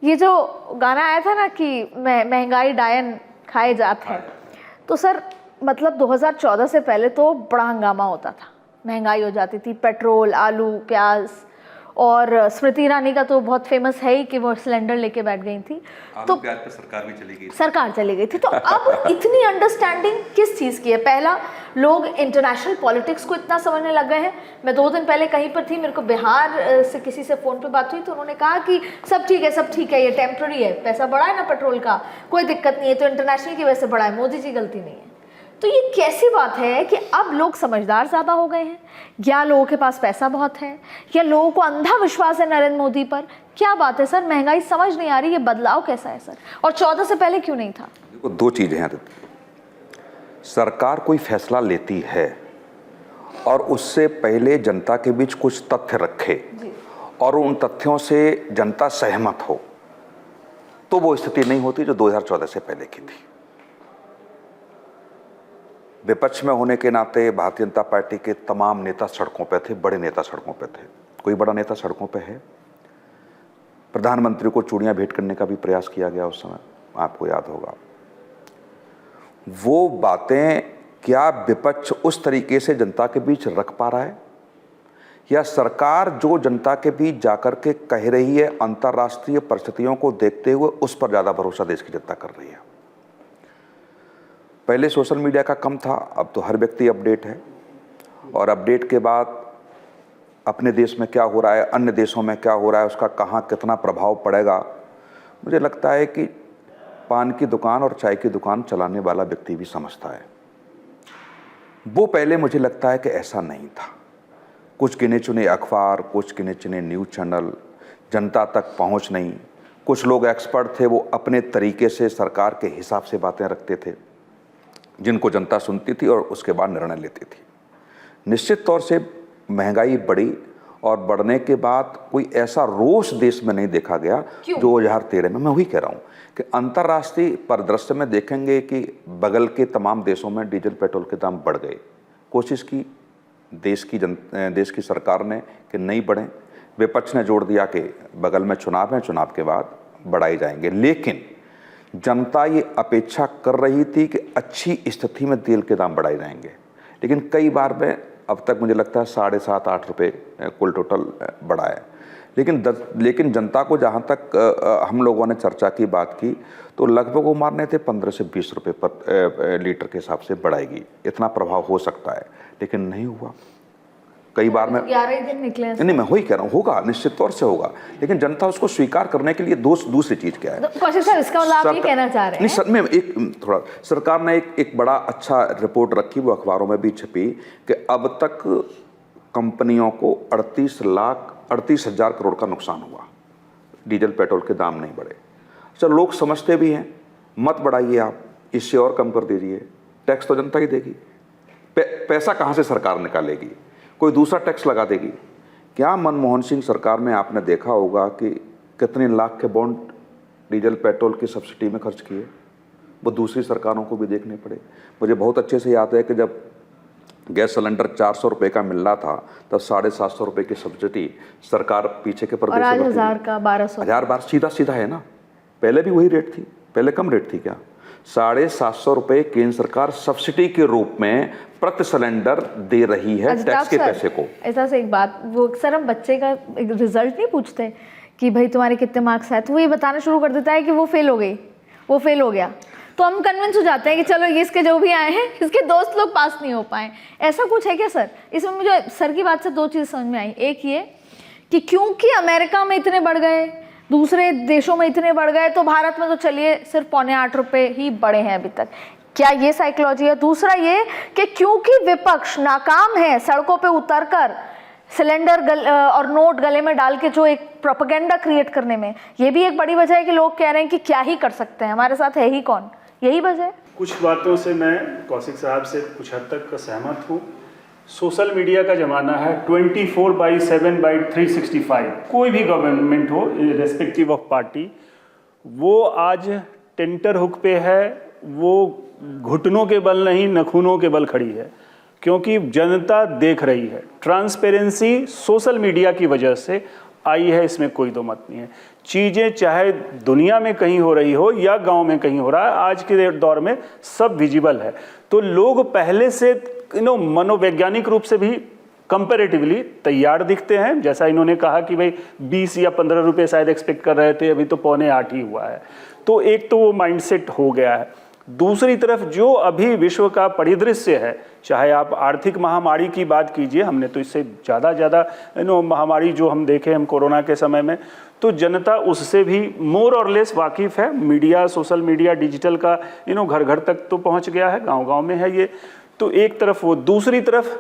ये जो गाना आया था ना कि महंगाई डायन खाए जात है, तो सर मतलब 2014 से पहले तो बड़ा हंगामा होता था, महंगाई हो जाती थी, पेट्रोल, आलू, प्याज, और स्मृति ईरानी का तो बहुत फेमस है ही कि वो सिलेंडर लेके बैठ गई थी, तो प्याज पे सरकार भी चली गई, सरकार चली गई थी। तो अब इतनी अंडरस्टैंडिंग किस चीज़ की है? पहला, लोग इंटरनेशनल पॉलिटिक्स को इतना समझने लग गए हैं। मैं 2 दिन पहले कहीं पर थी, मेरे को बिहार से किसी से फ़ोन पे बात हुई, तो उन्होंने कहा कि सब ठीक है, सब ठीक है, ये टेम्प्रेरी है, पैसा बढ़ा है ना पेट्रोल का, कोई दिक्कत नहीं है, तो इंटरनेशनल की वजह से बढ़ा है, मोदी जी गलती नहीं है। तो ये कैसी बात है कि अब लोग समझदार ज़्यादा हो गए हैं, या लोगों के पास पैसा बहुत है, या लोगों को अंधा विश्वास है नरेंद्र मोदी पर? क्या बात है सर? महंगाई समझ नहीं आ रही, ये बदलाव कैसा है सर? और 14 से पहले क्यों नहीं था? देखो, 2 चीज़ें हैं। सरकार कोई फैसला लेती है और उससे पहले जनता के बीच कुछ तथ्य रखे और उन तथ्यों से जनता सहमत हो, तो वो स्थिति नहीं होती जो 2014 से पहले की थी। विपक्ष में होने के नाते भारतीय जनता पार्टी के तमाम नेता सड़कों पे थे, बड़े नेता सड़कों पे थे। कोई बड़ा नेता सड़कों पे है? प्रधानमंत्री को चूड़ियां भेंट करने का भी प्रयास किया गया उस समय, आपको याद होगा। वो बातें क्या विपक्ष उस तरीके से जनता के बीच रख पा रहा है, या सरकार जो जनता के बीच जाकर के कह रही है अंतर्राष्ट्रीय परिस्थितियों को देखते हुए उस पर ज़्यादा भरोसा देश की जनता कर रही है? पहले सोशल मीडिया का कम था, अब तो हर व्यक्ति अपडेट है, और अपडेट के बाद अपने देश में क्या हो रहा है, अन्य देशों में क्या हो रहा है, उसका कहाँ कितना प्रभाव पड़ेगा। मुझे लगता है कि पान की दुकान और चाय की दुकान चलाने वाला व्यक्ति भी समझता है। वो पहले मुझे लगता है कि ऐसा नहीं था। कुछ गिने चुने अखबार, कुछ गिने चुने न्यूज़ चैनल, जनता तक पहुंच नहीं। कुछ लोग एक्सपर्ट थे, वो अपने तरीके से सरकार के हिसाब से बातें रखते थे, जिनको जनता सुनती थी और उसके बाद निर्णय लेती थी। निश्चित तौर से महंगाई बढ़ी, और बढ़ने के बाद कोई ऐसा रोष देश में नहीं देखा गया 2013 में। मैं वही कह रहा हूँ कि अंतर्राष्ट्रीय परिदृश्य में देखेंगे कि बगल के तमाम देशों में डीजल पेट्रोल के दाम बढ़ गए। कोशिश की देश की सरकार ने कि नहीं बढ़ें। विपक्ष ने जोड़ दिया कि बगल में चुनाव है, चुनाव के बाद बढ़ाए जाएंगे। लेकिन जनता ये अपेक्षा कर रही थी कि अच्छी स्थिति में तेल के दाम बढ़ाए जाएंगे। लेकिन कई बार में अब तक मुझे लगता है 7.5-8 रुपये कुल टोटल बढ़ा है। लेकिन जनता को जहाँ तक हम लोगों ने चर्चा की, बात की, तो लगभग वो मारने थे 15 से 20 रुपये पर लीटर के हिसाब से बढ़ाएगी, इतना प्रभाव हो सकता है, लेकिन नहीं हुआ। कई बार में 11 दिन निकले। नहीं, मैं वही कह रहा हूँ, होगा, निश्चित तौर से होगा, लेकिन जनता उसको स्वीकार करने के लिए दूसरी चीज क्या है? कौशिक साहब, इसका मतलब आप ये कहना चाह रहे हैं? नहीं सर, मैं एक थोड़ा, सरकार ने एक बड़ा अच्छा रिपोर्ट रखी, वो अखबारों में भी छपी, कि अब तक कंपनियों को 38,38,000 करोड़ का नुकसान हुआ, डीजल पेट्रोल के दाम नहीं बढ़े। अच्छा, लोग समझते भी हैं, मत बढ़ाइए आप, इससे और कम कर दीजिए, टैक्स तो जनता ही देगी, पैसा कहाँ से सरकार निकालेगी? कोई दूसरा टैक्स लगा देगी क्या? मनमोहन सिंह सरकार में आपने देखा होगा कि कितने लाख के बॉन्ड डीजल पेट्रोल की सब्सिडी में खर्च किए, वो दूसरी सरकारों को भी देखने पड़े। मुझे बहुत अच्छे से याद है कि जब गैस सिलेंडर 400 रुपये का मिल रहा था, तब 750 रुपये की सब्सिडी सरकार पीछे के प्रदेश में 1000 का 1200, 1000 बार सीधा है ना। पहले भी वही रेट थी, पहले कम रेट थी क्या? 750 रुपये केंद्र सरकार सब्सिडी के रूप में प्रति सिलेंडर दे रही है टैक्स के पैसे को। ऐसा से एक बात, वो सर हम बच्चे का रिजल्ट नहीं पूछते कि भाई तुम्हारे कितने मार्क्स आए, तो वो ये बताना शुरू कर देता है कि वो फेल हो गई, वो फेल हो गया, तो हम कन्विंस हो जाते हैं कि चलो ये इसके जो भी आए हैं, इसके दोस्त लोग पास नहीं हो पाए। ऐसा कुछ है क्या सर? इसमें मुझे सर की बात से 2 चीज़ समझ में आई। एक ये कि क्योंकि अमेरिका में इतने बढ़ गए, दूसरे देशों में इतने बढ़ गए, तो भारत में तो चलिए सिर्फ 7.25 रुपये ही बढ़े हैं अभी तक, क्या ये साइकोलॉजी है? दूसरा ये कि क्योंकि विपक्ष नाकाम है सड़कों पे उतरकर सिलेंडर और नोट गले में डाल के जो एक प्रोपेगेंडा क्रिएट करने में, ये भी एक बड़ी वजह है कि लोग कह रहे हैं कि क्या ही कर सकते हैं, हमारे साथ है ही कौन? यही वजह है। कुछ बातों से मैं कौशिक साहब से कुछ हद तक सहमत हूँ। सोशल मीडिया का ज़माना है, 24/7/365। कोई भी गवर्नमेंट हो, रेस्पेक्टिव ऑफ पार्टी, वो आज टेंटर हुक पे है, वो घुटनों के बल नहीं नखूनों के बल खड़ी है, क्योंकि जनता देख रही है। ट्रांसपेरेंसी सोशल मीडिया की वजह से आई है, इसमें कोई दो मत नहीं है। चीज़ें चाहे दुनिया में कहीं हो रही हो या गांव में कहीं हो रहा है, आज के दौर में सब विजिबल है। तो लोग पहले से मनोवैज्ञानिक रूप से भी कंपैरेटिवली तैयार दिखते हैं। जैसा इन्होंने कहा कि भाई 20 या 15 रुपये शायद एक्सपेक्ट कर रहे थे, अभी तो 7.25 ही हुआ है। तो एक तो वो माइंडसेट हो गया है। दूसरी तरफ जो अभी विश्व का परिदृश्य है, चाहे आप आर्थिक महामारी की बात कीजिए, हमने तो इससे ज़्यादा महामारी जो हम देखे हम कोरोना के समय में, तो जनता उससे भी मोर और लेस वाकिफ़ है। मीडिया, सोशल मीडिया, डिजिटल का घर घर तक तो पहुंच गया है, गांव गांव में है ये। तो एक तरफ वो, दूसरी तरफ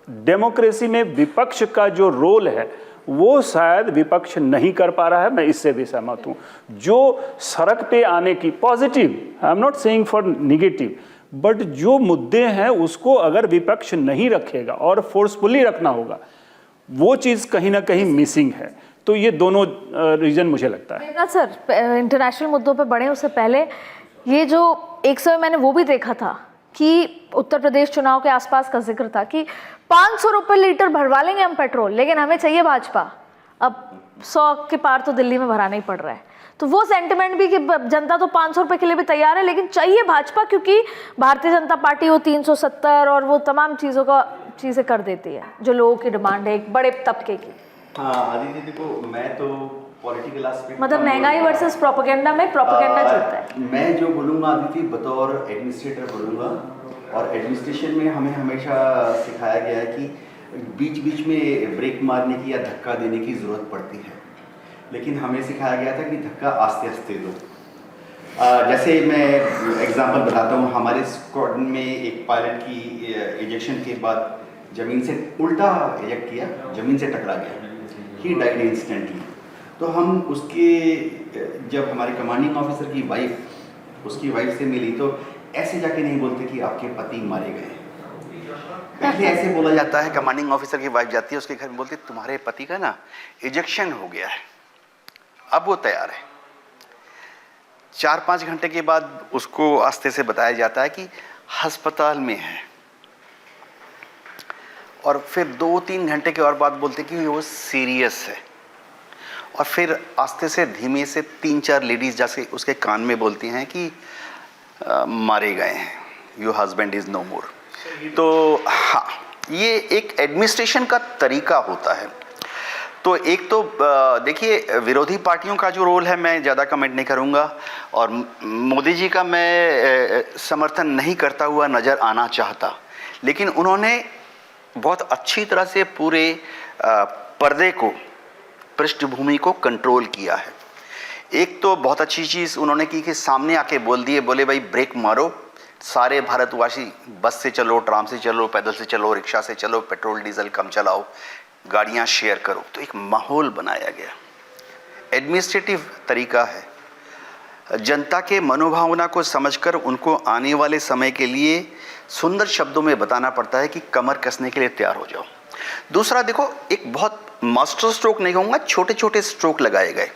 डेमोक्रेसी में विपक्ष का जो रोल है वो शायद विपक्ष नहीं कर पा रहा है। मैं इससे भी सहमत हूँ। जो सड़क पे आने की positive, I am not saying for negative, but जो मुद्दे हैं उसको अगर विपक्ष नहीं रखेगा और फोर्सफुली रखना होगा, वो चीज़ कहीं ना कहीं मिसिंग है। तो ये दोनों रीजन मुझे लगता है। मेघनाथ सर, इंटरनेशनल मुद्दों पे बढ़े उससे पहले ये जो एक समय मैंने वो भी देखा था कि उत्तर प्रदेश चुनाव के आसपास का जिक्र था कि 500 रुपये लीटर भरवा लेंगे हम पेट्रोल, लेकिन हमें चाहिए भाजपा। अब 100 के पार तो दिल्ली में भराना ही पड़ रहा है। तो वो सेंटिमेंट भी कि जनता तो 500 रुपये के लिए भी तैयार है, लेकिन चाहिए भाजपा, क्योंकि भारतीय जनता पार्टी वो 370 और वो तमाम चीज़ें कर देती है जो लोगों की डिमांड है एक बड़े तबके की। हाँ आदित्य, देखो मैं तो पॉलिटिकल एस्पेक्ट, मतलब महंगाई वर्सेस प्रोपेगेंडा में प्रोपेगेंडा जीतता है। मैं जो बोलूँगा आदित्य, बतौर एडमिनिस्ट्रेटर बोलूँगा, और एडमिनिस्ट्रेशन में हमें हमेशा सिखाया गया है कि बीच बीच में ब्रेक मारने की या धक्का देने की ज़रूरत पड़ती है, लेकिन हमें सिखाया गया था कि धक्का आस्ते आस्ते दो। जैसे मैं एग्जांपल बताता हूँ, हमारे स्क्वाड में एक पायलट की इजेक्शन के बाद ज़मीन से उल्टा इजेक्ट किया, ज़मीन से टकरा गया, ही डाइड इंस्टेंटली। तो हम उसके, जब हमारे कमांडिंग ऑफिसर की वाइफ उसकी वाइफ से मिली, तो ऐसे जाके नहीं बोलते कि आपके पति मारे गए। पहले ऐसे बोला जाता है, कमांडिंग ऑफिसर की वाइफ जाती है उसके घर में, बोलती तुम्हारे पति का ना इजेक्शन हो गया है, अब वो तैयार है। 4-5 घंटे के बाद उसको आस्ते से बताया जाता है कि अस्पताल में है, और फिर 2-3 घंटे के और बाद बोलते कि वो सीरियस है, और फिर आस्ते से धीमे से 3-4 लेडीज़ जैसे उसके कान में बोलती हैं कि मारे गए हैं, योर हस्बैंड इज़ नो मोर। तो हाँ, ये एक एडमिनिस्ट्रेशन का तरीका होता है। तो एक तो देखिए, विरोधी पार्टियों का जो रोल है मैं ज़्यादा कमेंट नहीं करूँगा, और मोदी जी का मैं समर्थन नहीं करता हुआ नज़र आना चाहता, लेकिन उन्होंने बहुत अच्छी तरह से पूरे पर्दे को, पृष्ठभूमि को कंट्रोल किया है। एक तो बहुत अच्छी चीज़ उन्होंने की कि सामने आके बोल दिए, बोले भाई ब्रेक मारो, सारे भारतवासी बस से चलो, ट्राम से चलो, पैदल से चलो, रिक्शा से चलो, पेट्रोल डीजल कम चलाओ, गाड़ियाँ शेयर करो। तो एक माहौल बनाया गया। एडमिनिस्ट्रेटिव तरीका है, जनता के मनोभावना को समझकर उनको आने वाले समय के लिए सुंदर शब्दों में बताना पड़ता है कि कमर कसने के लिए तैयार हो जाओ। दूसरा देखो, एक बहुत मास्टर स्ट्रोक नहीं कहूँगा, छोटे छोटे स्ट्रोक लगाए गए।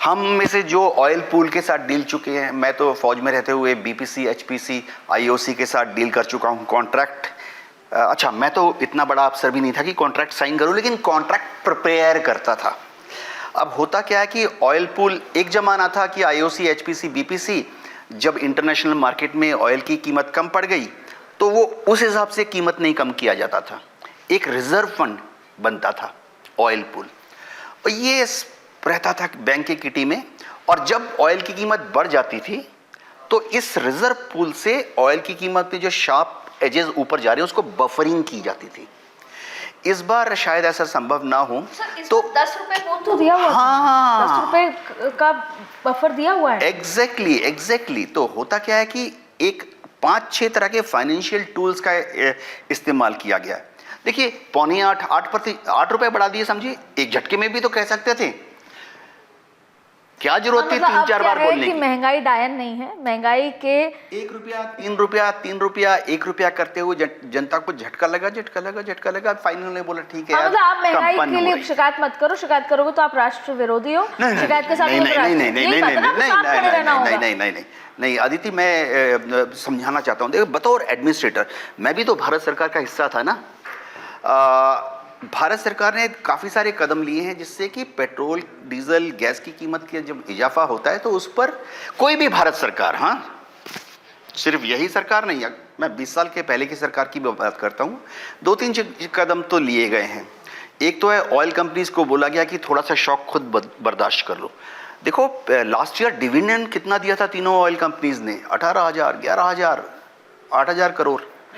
हम में से जो ऑयल पूल के साथ डील चुके हैं, मैं तो फौज में रहते हुए बीपीसी, एचपीसी, आईओसी के साथ डील कर चुका हूँ। कॉन्ट्रैक्ट, अच्छा मैं तो इतना बड़ा अफसर भी नहीं था कि कॉन्ट्रैक्ट साइन करूँ, लेकिन कॉन्ट्रैक्ट प्रिपेयर करता था। अब होता क्या है कि ऑयल पूल, एक ज़माना था कि आईओसी, एचपीसी, बीपीसी, जब इंटरनेशनल मार्केट में ऑयल की कीमत कम पड़ गई तो वो उस हिसाब से कीमत नहीं कम किया जाता था, एक रिजर्व फंड बनता था ऑयल पूल, और ये रहता था बैंक की किटी में। और जब ऑयल की कीमत बढ़ जाती थी तो इस रिजर्व पूल से ऑयल की कीमत पे जो शार्प एजेस ऊपर जा रहे हैं उसको बफरिंग की जाती थी। इस बार शायद ऐसा संभव ना हो, तो 10 रुपए तो दिया हुआ, हाँ, 10 रुपए का बफर दिया हुआ है। एग्जैक्टली। तो होता क्या है कि एक 5-6 तरह के फाइनेंशियल टूल्स का इस्तेमाल किया गया। देखिए 8 रुपए बढ़ा दिए, समझिए, एक झटके में भी तो कह सकते थे, क्या जरूरत थी 3-4 बार बोलने की। महंगाई डायन नहीं है, महंगाई के 1 रुपया, 3 रुपया, 3 रुपया, 1 रुपया करते हुए जनता को झटका लगा। फाइनल ने बोला ठीक है, मतलब आप महंगाई के लिए शिकायत मत करो, शिकायत करोगे तो आप राष्ट्र विरोधी हो। शिकायत के साथ नहीं अदिति, मैं समझाना चाहता हूँ। देखो, बतौर एडमिनिस्ट्रेटर मैं भी तो भारत सरकार का हिस्सा था ना। भारत सरकार ने काफ़ी सारे कदम लिए हैं जिससे कि पेट्रोल, डीजल, गैस की कीमत के जब इजाफा होता है तो उस पर कोई भी भारत सरकार, हाँ सिर्फ यही सरकार नहीं है, मैं 20 साल के पहले की सरकार की बात करता हूँ, 2-3 कदम तो लिए गए हैं। एक तो है ऑयल कंपनीज को बोला गया कि थोड़ा सा शॉक खुद बर्दाश्त कर लो। देखो लास्ट ईयर डिविडेंड कितना दिया था तीनों ऑयल कंपनीज ने, 18,000, 11,000, 8,000 करोड़।